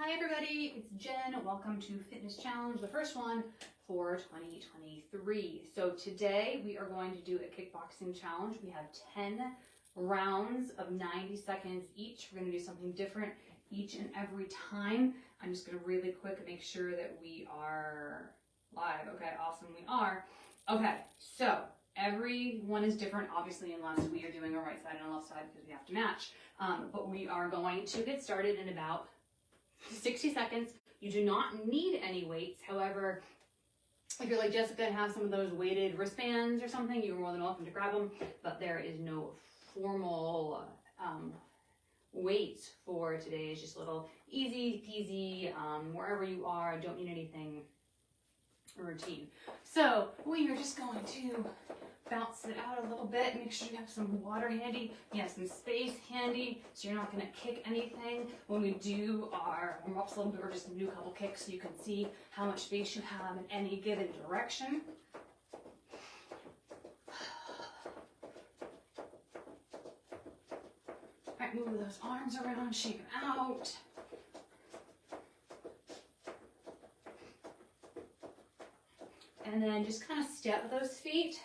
Hi everybody, it's Jen. Welcome to Fitness Challenge, the first one for 2023. So today we are going to do a kickboxing challenge. We have 10 rounds of 90 seconds each. We're going to do something different each and every time. I'm just going to really quick make sure that we are live. Okay, awesome, we are. Okay, so everyone is different, obviously, unless we are doing a right side and a left side because we have to match. But we are going to get started in about 60 seconds. You do not need any weights. However, if you're like Jessica and have some of those weighted wristbands or something, you're more than welcome to grab them. But there is no formal weights for today. It's just a little easy peasy, wherever you are. Don't need anything routine. So we are just going to bounce it out a little bit. Make sure you have some water handy. You have some space handy, so you're not going to kick anything. When we do our warm-ups a little bit, we're just going to do a couple kicks so you can see how much space you have in any given direction. All right, move those arms around, shake them out. And then just kind of step those feet.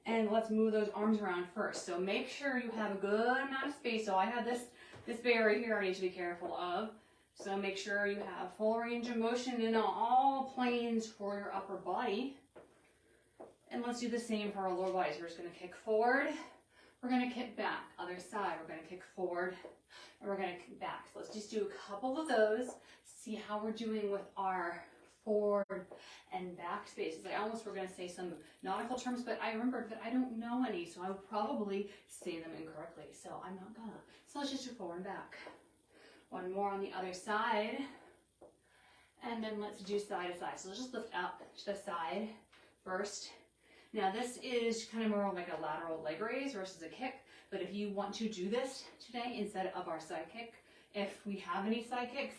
And let's move those arms around first. So make sure you have a good amount of space. So I have this barrier here I need to be careful of. So make sure you have full range of motion in all planes for your upper body. And let's do the same for our lower body. So we're just going to kick forward. We're going to kick back. Other side. We're going to kick forward. And we're going to kick back. So let's just do a couple of those. See how we're doing with our forward and back spaces. I almost were going to say some nautical terms, but I remembered that I don't know any, so I would probably say them incorrectly. So I'm not gonna. So let's just do forward and back. One more on the other side. And then let's do side to side. So let's just lift up to the side first. Now this is kind of more like a lateral leg raise versus a kick, but if you want to do this today instead of our side kick, if we have any side kicks,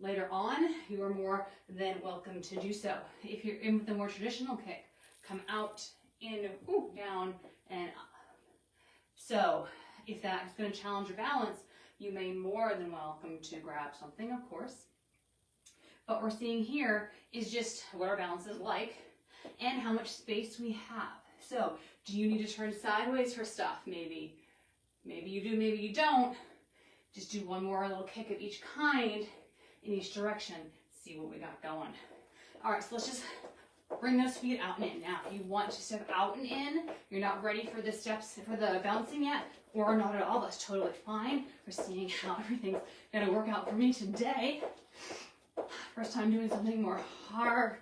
later on, you are more than welcome to do so. If you're in with a more traditional kick, come out, in, down, and up. So if that is going to challenge your balance, you may more than welcome to grab something, of course. But what we're seeing here is just what our balance is like and how much space we have. So do you need to turn sideways for stuff? Maybe you do, maybe you don't. Just do one more little kick of each kind in each direction. See what we got going. All right, so let's just bring those feet out and in. Now, if you want to step out and in, you're not ready for the steps, for the bouncing yet, or not at all, that's totally fine. We're seeing how everything's gonna work out for me today. First time doing something more hard,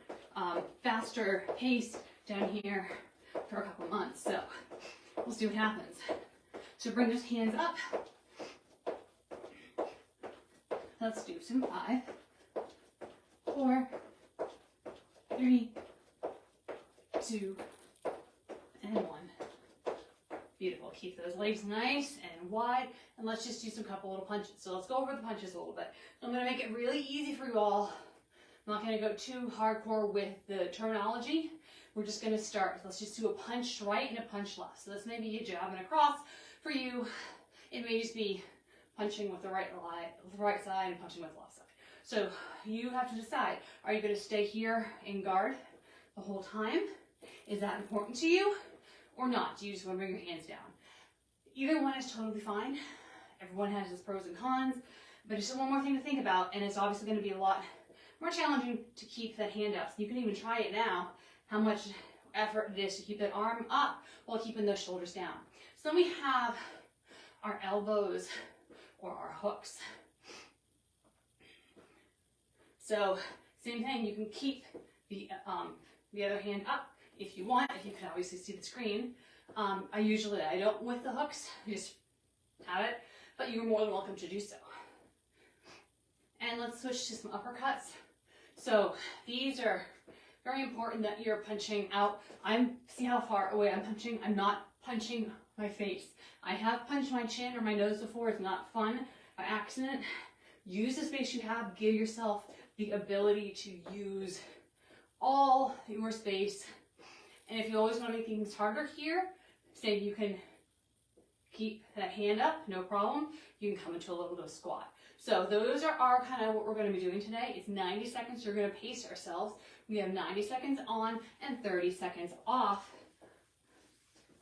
faster paced down here for a couple months, so we'll see what happens. So bring those hands up. Let's do some 5, 4, 3, 2, and 1. Beautiful. Keep those legs nice and wide, and let's just do some couple little punches. So let's go over the punches a little bit. I'm going to make it really easy for you all. I'm not going to go too hardcore with the terminology. We're just going to start. Let's just do a punch right and a punch left. So this may be a jab and a cross. For you, it may just be punching with the right side and punching with the left side. So you have to decide, are you going to stay here in guard the whole time? Is that important to you or not? Do you just want to bring your hands down? Either one is totally fine. Everyone has its pros and cons, but it's just one more thing to think about, and it's obviously going to be a lot more challenging to keep that hand up. So you can even try it now, how much effort it is to keep that arm up while keeping those shoulders down. So then we have our elbows or our hooks. So same thing, you can keep the other hand up if you want, if you can obviously see the screen. I don't with the hooks, just have it, but you're more than welcome to do so. And let's switch to some uppercuts. So these are very important that you're punching out. See how far away I'm punching? I'm not punching my face. I have punched my chin or my nose before. It's not fun by accident. Use the space you have. Give yourself the ability to use all your space. And if you always want to make things harder here, say you can keep that hand up, no problem. You can come into a little bit of squat. So those are our kind of what we're going to be doing today. It's 90 seconds. You're going to pace ourselves. We have 90 seconds on and 30 seconds off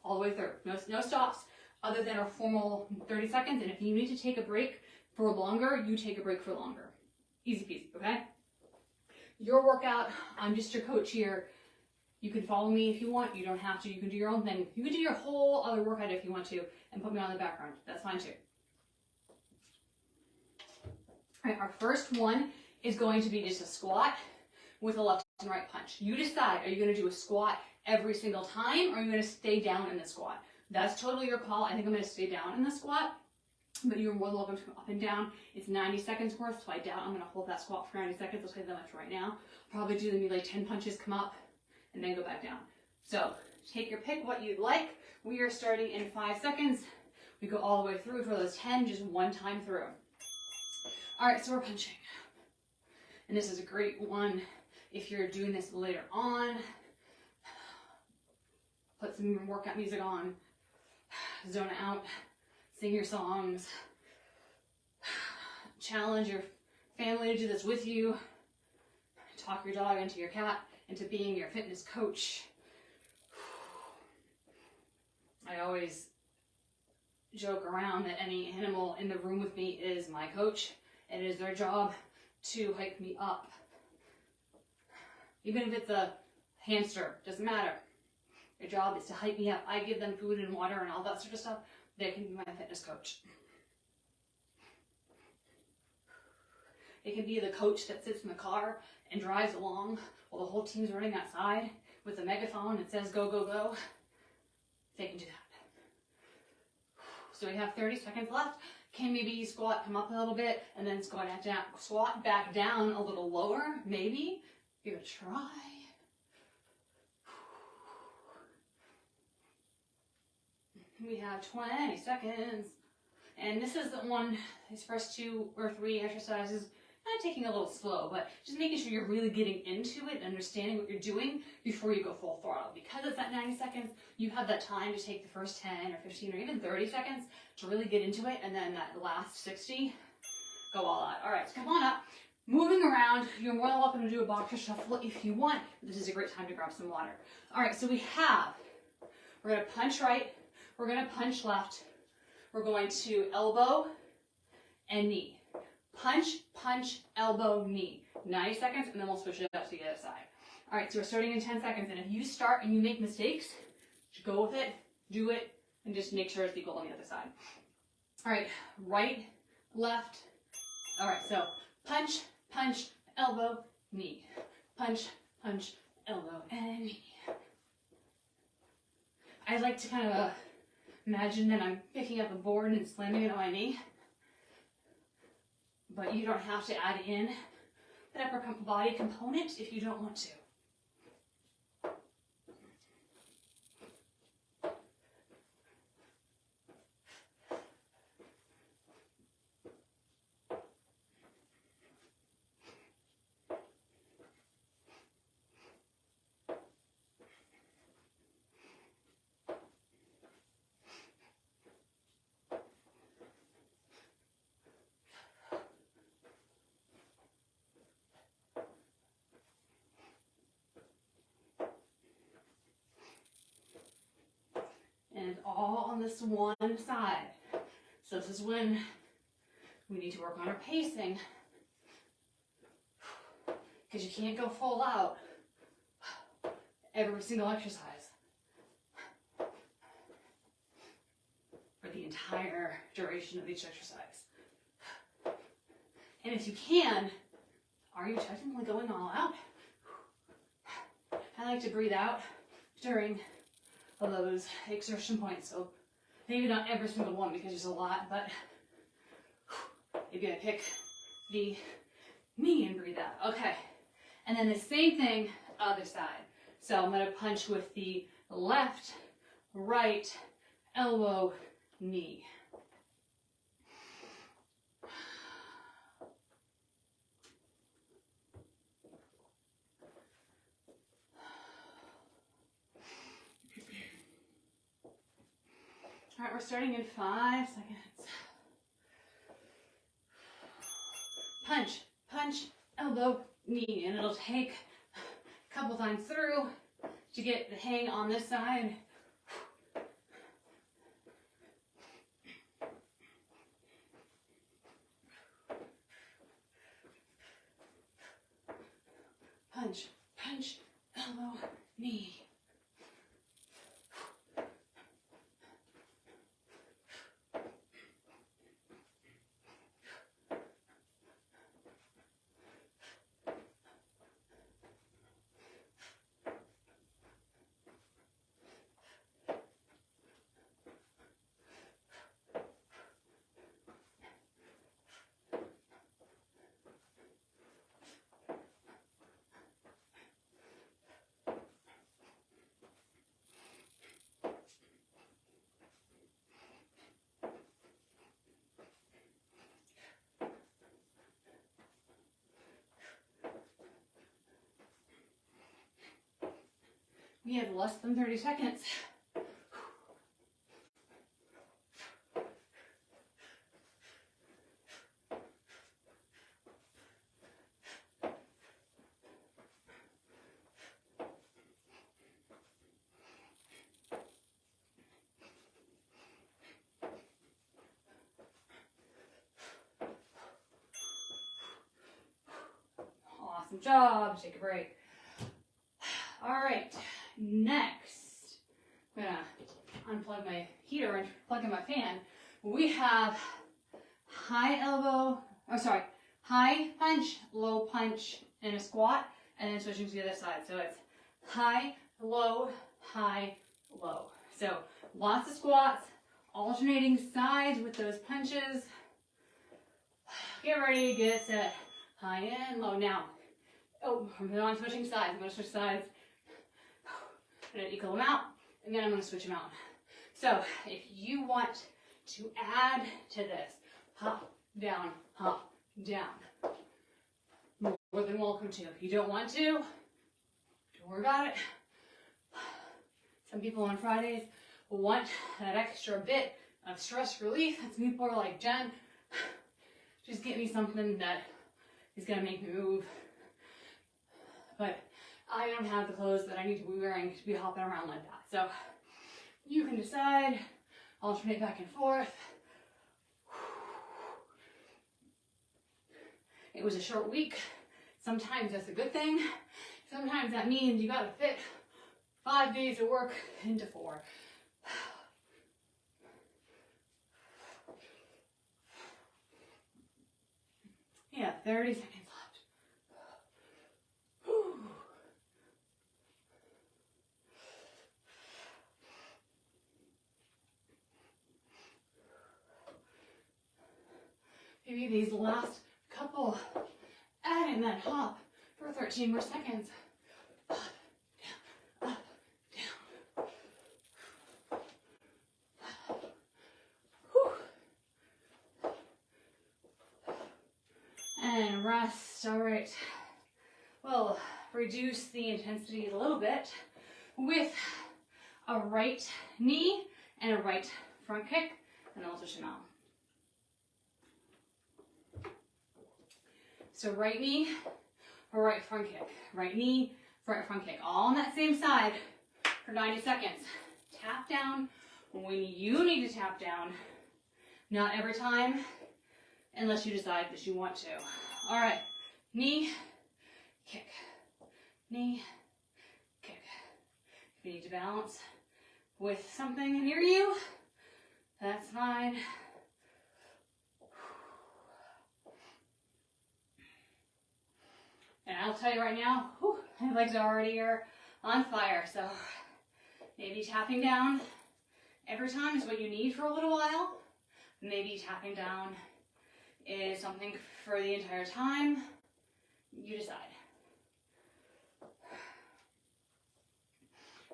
all the way through. No stops other than our formal 30 seconds. And if you need to take a break for longer, you take a break for longer. Easy peasy, okay? Your workout, I'm just your coach here. You can follow me if you want. You don't have to. You can do your own thing. You can do your whole other workout if you want to and put me on the background. That's fine too. All right, our first one is going to be just a squat with a left and right punch. You decide, are you going to do a squat every single time or are you going to stay down in the squat? That's totally your call. I think I'm going to stay down in the squat, but you're more than welcome to go up and down. It's 90 seconds worth, so I doubt I'm going to hold that squat for 90 seconds. I'll tell you that much right now. Probably do maybe like 10 punches, come up, and then go back down. So take your pick, what you'd like. We are starting in 5 seconds. We go all the way through for those 10, just one time through. All right, so we're punching. And this is a great one if you're doing this later on. Put some workout music on, zone out, sing your songs, challenge your family to do this with you, talk your dog into your cat, into being your fitness coach. I always joke around that any animal in the room with me is my coach. It is their job to hype me up. Even if it's a hamster, doesn't matter. Their job is to hype me up. I give them food and water and all that sort of stuff. They can be my fitness coach. They can be the coach that sits in the car and drives along while the whole team's running outside with a megaphone that says, go, go, go. They can do that. So we have 30 seconds left. Can maybe squat, come up a little bit, and then squat back down a little lower, maybe. Give it a try. We have 20 seconds. And this is the one, these first 2 or 3 exercises, not taking a little slow, but just making sure you're really getting into it and understanding what you're doing before you go full throttle. Because it's at 90 seconds, you have that time to take the first 10 or 15 or even 30 seconds to really get into it, and then that last 60, go all out. All right, so come on up. Moving around, you're more than welcome to do a boxer shuffle if you want. This is a great time to grab some water. All right, so we're gonna punch right, we're gonna punch left, we're going to elbow and knee. Punch, punch, elbow, knee. 90 seconds, and then we'll switch it up to the other side. All right, so we're starting in 10 seconds, and if you start and you make mistakes, just go with it, do it, and just make sure it's equal on the other side. All right, right, left. All right, so punch, punch, elbow, knee. Punch, punch, elbow, and knee. I like to kind of imagine that I'm picking up a board and slamming it on my knee. But you don't have to add in that upper body component if you don't want to. And all on this one side. So this is when we need to work on our pacing, because you can't go full out every single exercise for the entire duration of each exercise. And if you can, are you technically going all out? I like to breathe out during those exertion points, so maybe not every single one because there's a lot, but you're gonna pick the knee and breathe out. Okay, and then the same thing, other side. So I'm gonna punch with the left, right, elbow, knee. All right, we're We're starting in 5 seconds. Punch, punch, elbow, knee, and it'll take a couple times through to get the hang on this side. Punch, punch, elbow, knee. We have less than 30 seconds. Awesome job. Take a break. All right. Next, I'm gonna unplug my heater and plug in my fan. We have high punch, low punch in a squat, and then switching to the other side. So it's high, low, high, low. So lots of squats, alternating sides with those punches. Get ready, get set, high and low. Now, I'm not switching sides. I'm gonna switch sides. I'm going to equal them out, and then I'm going to switch them out. So if you want to add to this, hop, down, more than welcome to. If you don't want to, don't worry about it. Some people on Fridays want that extra bit of stress relief. And some people are like, Jen, just get me something that is going to make me move. But I don't have the clothes that I need to be wearing to be hopping around like that. So you can decide, alternate back and forth. It was a short week. Sometimes that's a good thing. Sometimes that means you gotta fit 5 days of work into 4. Yeah, 30 seconds left. Maybe these last couple, add in that hop for 13 more seconds. Up, down, up, down. Whew. And rest, all right. Well, reduce the intensity a little bit with a right knee and a right front kick, and then I'll switch them out. So right knee or right front kick. Right knee, right front kick. All on that same side for 90 seconds. Tap down when you need to tap down. Not every time, unless you decide that you want to. All right, knee, kick. Knee, kick. If you need to balance with something near you, that's fine. And I'll tell you right now, my legs already are on fire. So maybe tapping down every time is what you need for a little while. Maybe tapping down is something for the entire time. You decide.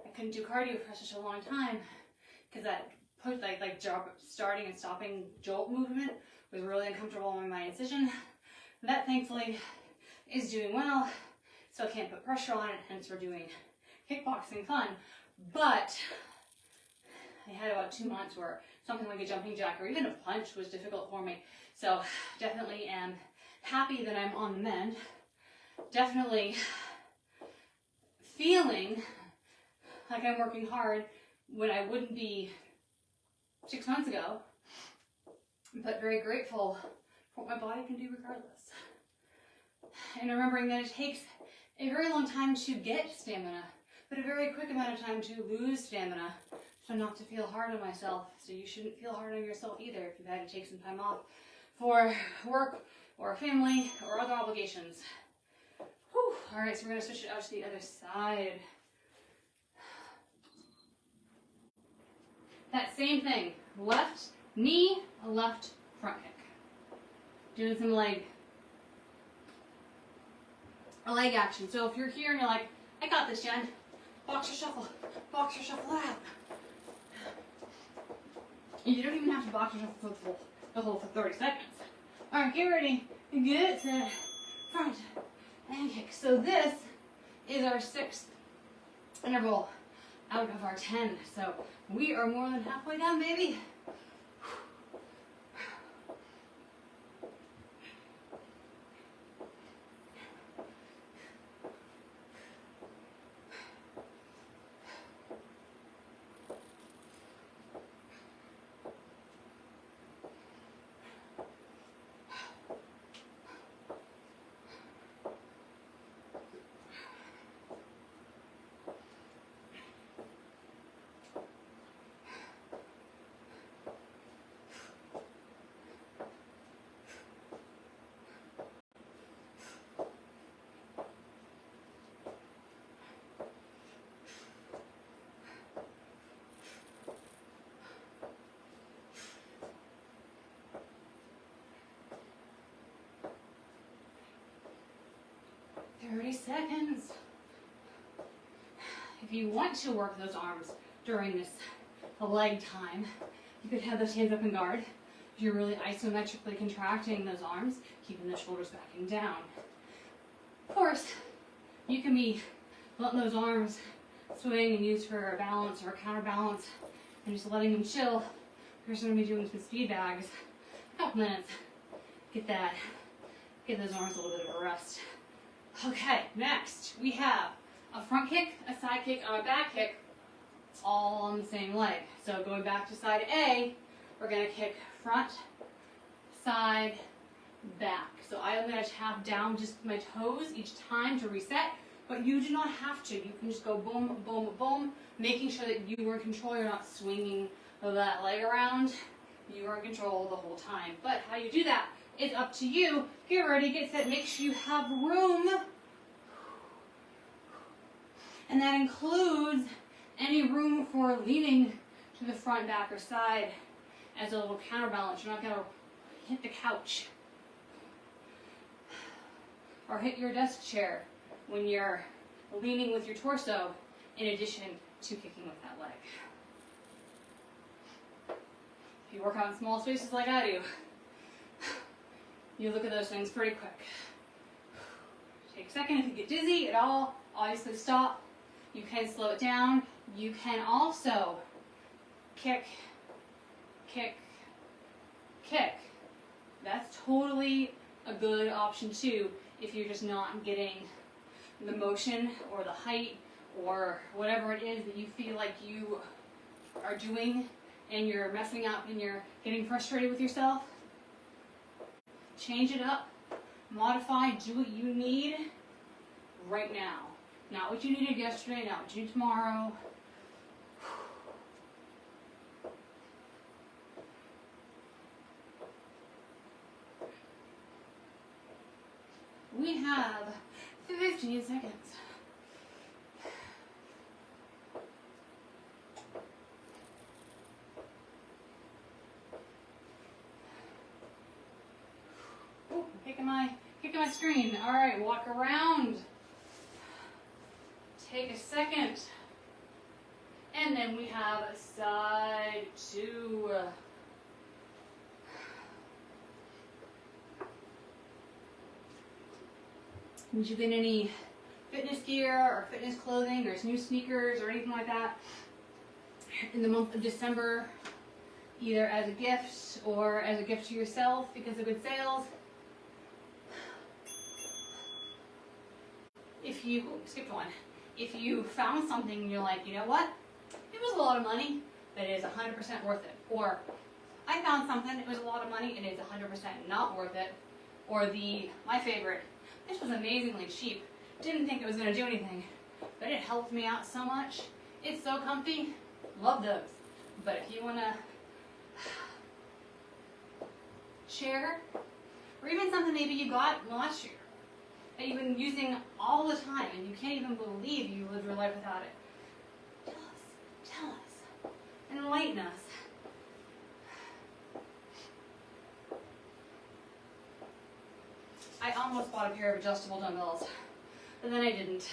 I couldn't do cardio for such a long time because that starting and stopping jolt movement was really uncomfortable in my incision. That thankfully is doing well, so I can't put pressure on it, hence we're doing kickboxing fun. But I had about 2 months where something like a jumping jack or even a punch was difficult for me. So definitely am happy that I'm on the mend. Definitely feeling like I'm working hard when I wouldn't be 6 months ago, but very grateful for what my body can do regardless. And remembering that it takes a very long time to get stamina, but a very quick amount of time to lose stamina. So not to feel hard on myself. So you shouldn't feel hard on yourself either if you've had to take some time off for work or family or other obligations. Whew. All right, so we're going to switch it out to the other side. That same thing, left knee, left front kick. Doing some leg action. So if you're here and you're like, I got this, Jen. Boxer shuffle out. You don't even have to boxer shuffle for the whole 30 seconds. All right, get ready. Get set, front, and kick. So this is our 6th interval out of our 10. So we are more than halfway done, baby. Thirty seconds. If you want to work those arms during this leg time, you could have those hands up in guard. You're really isometrically contracting those arms, keeping the shoulders back and down. Of course, you can be letting those arms swing and use for a balance or a counterbalance and just letting them chill. You're just going to be doing some speed bags. A couple minutes. Get those arms a little bit of a rest. Okay, next we have a front kick, a side kick, and a back kick, all on the same leg. So going back to side A, we're going to kick front, side, back. So I am going to tap down just my toes each time to reset, but you do not have to. You can just go boom, boom, boom, making sure that you are in control. You're not swinging that leg around. You are in control the whole time. But how you do that, it's up to you. Get ready, get set, make sure you have room. And that includes any room for leaning to the front, back, or side as a little counterbalance. You're not going to hit the couch or hit your desk chair when you're leaning with your torso in addition to kicking with that leg. If you work out in small spaces like I do, you look at those things pretty quick. Take a second. If you get dizzy at all, obviously stop. You can slow it down. You can also kick, kick, kick. That's totally a good option too if you're just not getting the motion or the height or whatever it is that you feel like you are doing and you're messing up and you're getting frustrated with yourself. Change it up, modify, do what you need right now. Not what you needed yesterday, not what you need tomorrow. We have 15 seconds. Oh, kicking my screen. All right, walk around. Take a second. And then we have side 2. Did you get any fitness gear or fitness clothing or new sneakers or anything like that in the month of December? either as a gift or as a gift to yourself because of good sales. If you, skipped one, if you found something and you're like, you know what, it was a lot of money, but it is 100% worth it. Or, I found something, it was a lot of money, and it is 100% not worth it. Or my favorite, this was amazingly cheap, didn't think it was going to do anything, but it helped me out so much. It's so comfy, love those. But if you want to share, or even something maybe you got last year, that you've been using all the time and you can't even believe you lived your life without it. Tell us, enlighten us. I almost bought a pair of adjustable dumbbells, but then I didn't.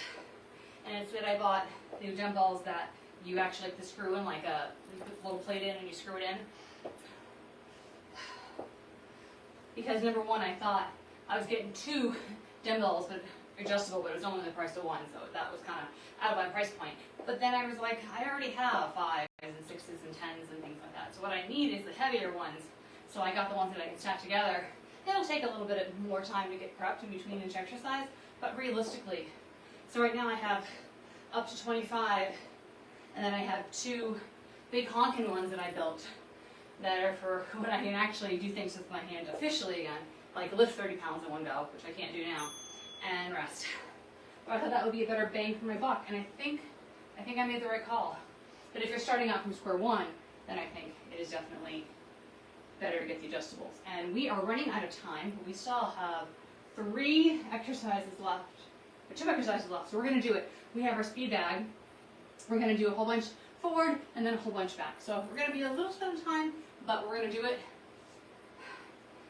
And instead I bought new dumbbells that you actually like to screw in, like you put the little plate in and you screw it in. Because number one, I thought I was getting 2 dumbbells, but adjustable, but it was only the price of 1, so that was kind of out of my price point. But then I was like, I already have 5s and 6s and 10s and things like that. So what I need is the heavier ones. So I got the ones that I can stack together. It'll take a little bit more time to get prepped in between each exercise, but realistically. So right now I have up to 25, and then I have 2 big honking ones that I built that are for when I can actually do things with my hand officially again, like lift 30 pounds in one go, which I can't do now, and rest. But I thought that would be a better bang for my buck, and I think I made the right call. But if you're starting out from square one, then I think it is definitely better to get the adjustables. And we are running out of time. We still have 3 exercises left, or 2 exercises left, so we're going to do it. We have our speed bag. We're going to do a whole bunch forward and then a whole bunch back. So we're going to be a little bit of time, but we're going to do it.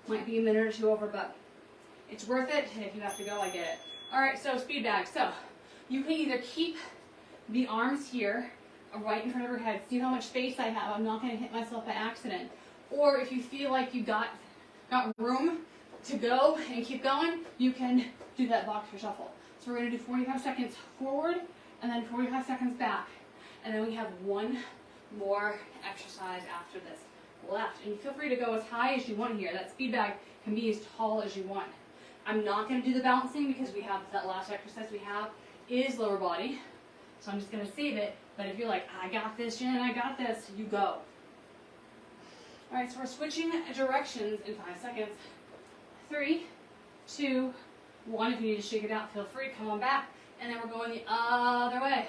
Might be a minute or 2 over, but it's worth it. And if you have to go, I get it. All right, so speed bag. So you can either keep the arms here right in front of your head. See how much space I have. I'm not going to hit myself by accident. Or if you feel like you got room to go and keep going, you can do that boxer shuffle. So we're going to do 45 seconds forward and then 45 seconds back. And then we have 1 more exercise after this left. And feel free to go as high as you want here. That speed bag can be as tall as you want. I'm not going to do the balancing because we have that last exercise we have is lower body. So I'm just going to save it. But if you're like, I got this, Jen, I got this, you go. All right, so we're switching directions in 5 seconds. 3, 2, 1. If you need to shake it out, feel free. Come on back. And then we're going the other way.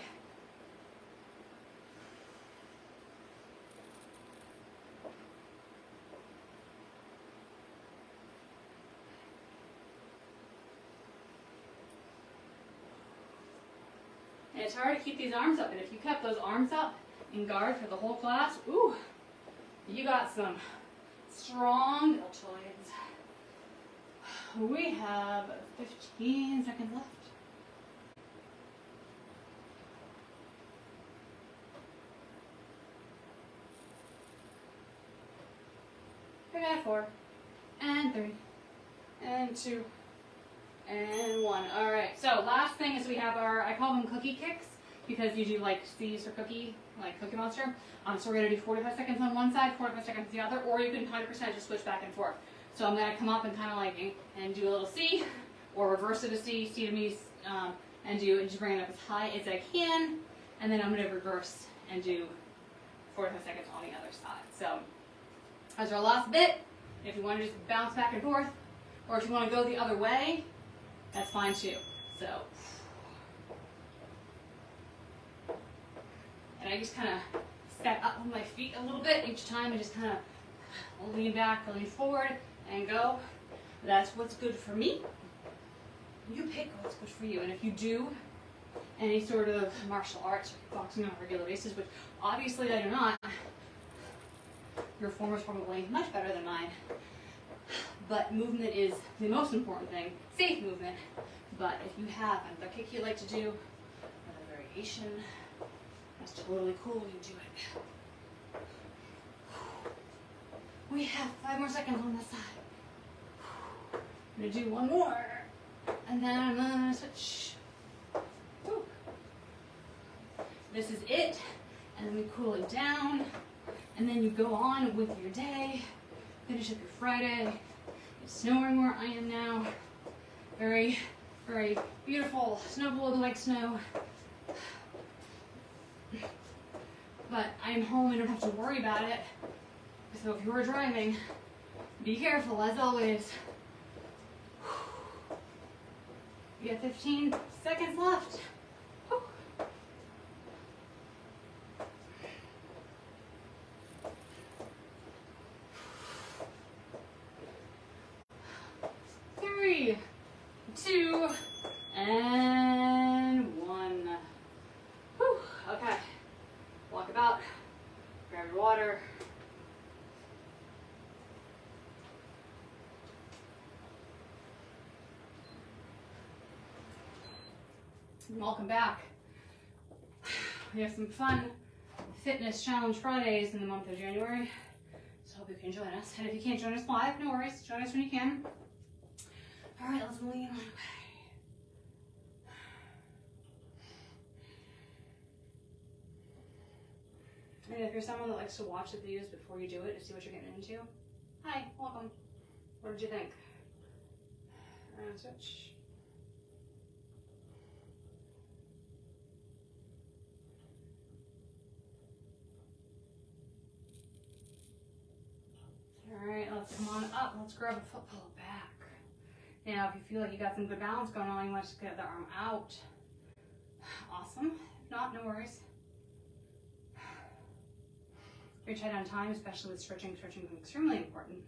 And it's hard to keep these arms up. And if you kept those arms up in guard for the whole class, ooh, you got some strong deltoids. We have 15 seconds left. We got 4, and 3, and 2, and 1. All right, so last thing is we have our, I call them cookie kicks, because you do like C's for cookie, like Cookie Monster. So we're going to do 45 seconds on one side, 45 seconds on the other, or you can 100% just switch back and forth. So I'm going to come up and kind of like, and do a little C, or reverse it to C, C to me, and just bring it up as high as I can, and then I'm going to reverse and do 45 seconds on the other side. So that's our last bit. If you want to just bounce back and forth, or if you want to go the other way, that's fine too. So, and I just kind of step up on my feet a little bit each time. I just kind of lean back, lean forward, and go. That's what's good for me. You pick what's good for you. And if you do any sort of martial arts or boxing on a regular basis, which obviously I do not, your form is probably much better than mine. But movement is the most important thing. Safe movement. But if you have a kick you like to do, another variation, that's totally cool. You do it. We have 5 more seconds on this side. I'm going to do 1 more. And then I'm going to switch. Woo. This is it. And then we cool it down. And then you go on with your day, finish up your Friday. It's snowing where I am now. Very, very beautiful. Snowball like snow. But I'm home and don't have to worry about it. So if you are driving, be careful as always. You got 15 seconds left. 3, 2, and 1. Whew. Okay. Walk about. Grab your water. Welcome back. We have some fun fitness challenge Fridays in the month of January, so hope you can join us. And if you can't join us live, no worries. Join us when you can. All right, let's lean on away. And if you're someone that likes to watch the videos before you do it to see what you're getting into, hi, welcome. What did you think? And switch. All right, let's come on up. Let's grab a foot pillow back. Now, if you feel like you got some good balance going on, you want to just get the arm out. Awesome. If not, no worries. Very tight on time, especially with stretching. Stretching is extremely important.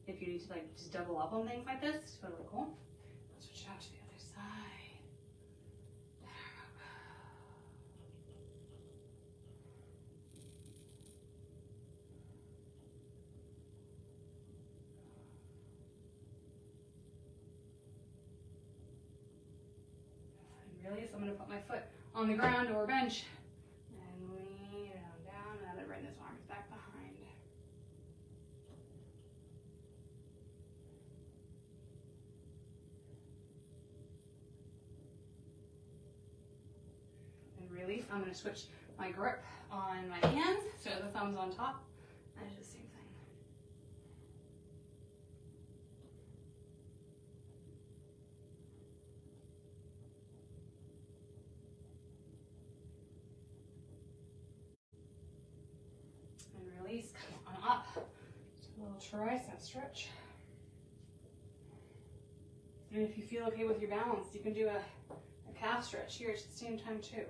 If you need to like just double up on things like this, it's totally cool. Let's switch it out to the other side. And really, so I'm going to put my foot on the ground or bench. And then bring this arms back behind. And release. I'm going to switch my grip on my hands, so the thumb's on top. And do the same thing. Release, come on up, a little tricep stretch. And if you feel okay with your balance, you can do a calf stretch here at the same time too.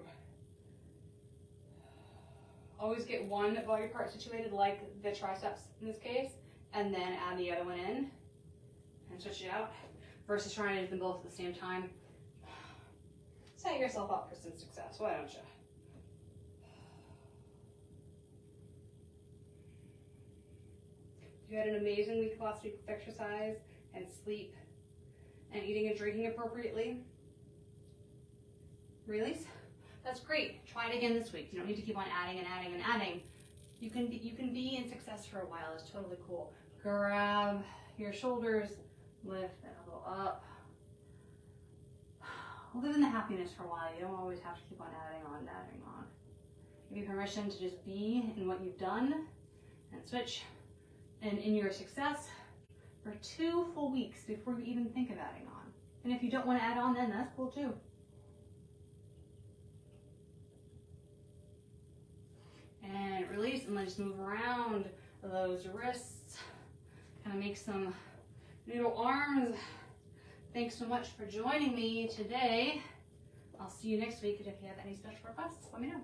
Always get one body part situated like the triceps in this case, and then add the other one in and switch it out versus trying to do them both at the same time. Set yourself up for some success, why don't you? You had an amazing week last week with exercise and sleep and eating and drinking appropriately. Release. That's great. Try it again this week. You don't need to keep on adding and adding and adding. You can be in success for a while. It's totally cool. Grab your shoulders, lift that a little up. Live in the happiness for a while. You don't always have to keep on adding on and adding on. Give you permission to just be in what you've done and switch. And in your success for 2 full weeks before you even think of adding on. And if you don't want to add on, then that's cool too. And release, and then just move around those wrists. Kind of make some noodle arms. Thanks so much for joining me today. I'll see you next week, and if you have any special requests, let me know.